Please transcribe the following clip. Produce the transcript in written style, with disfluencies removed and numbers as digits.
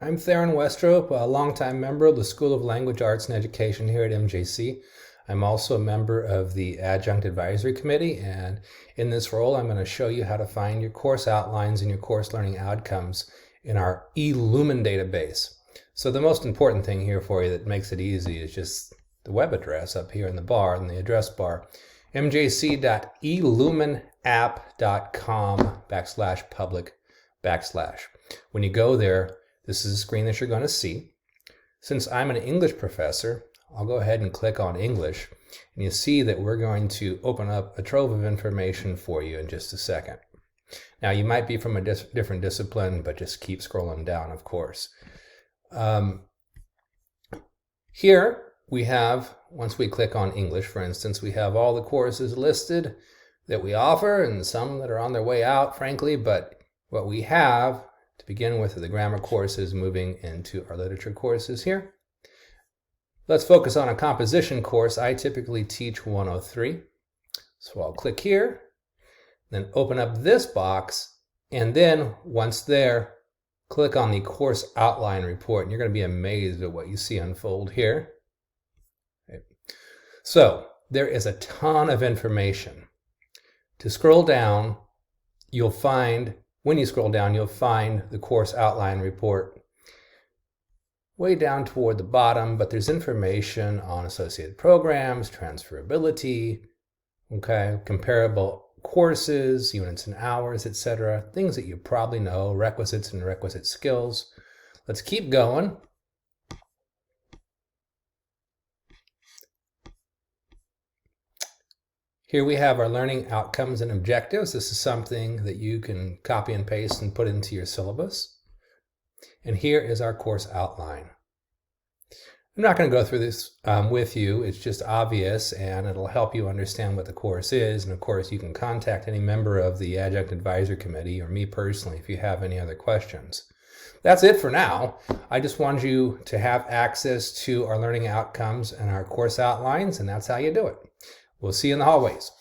I'm Theron Westrop, a longtime member of the School of Language Arts and Education here at MJC. I'm also a member of the Adjunct Advisory Committee, and in this role I'm going to show you how to find your course outlines and your course learning outcomes in our eLumen database. So the most important thing here for you that makes it easy is just the web address up here in the bar, in the address bar, mjc.elumenapp.com/public/. When you go there, this is a screen that you're going to see. Since I'm an English professor, I'll go ahead and click on English, and you see that we're going to open up a trove of information for you in just a second. Now, you might be from a different discipline, but just keep scrolling down, of course. Here we have, once we click on English, for instance, we have all the courses listed that we offer and some that are on their way out, frankly, but what we have to begin with are the grammar courses moving into our literature courses here. Let's focus on a composition course. I typically teach 103. So I'll click here, then open up this box, and then once there, click on the course outline report, and you're going to be amazed at what you see unfold here. Okay. So there is a ton of information. To scroll down, when you scroll down, you'll find the course outline report way down toward the bottom, but there's information on associated programs, transferability, okay, comparable courses, units and hours, etc., things that you probably know, requisites and requisite skills. Let's keep going. Here we have our learning outcomes and objectives. This is something that you can copy and paste and put into your syllabus. And here is our course outline. I'm not going to go through this with you. It's just obvious, and it'll help you understand what the course is. And of course, you can contact any member of the Adjunct Advisory Committee or me personally if you have any other questions. That's it for now. I just wanted you to have access to our learning outcomes and our course outlines, and that's how you do it. We'll see you in the hallways.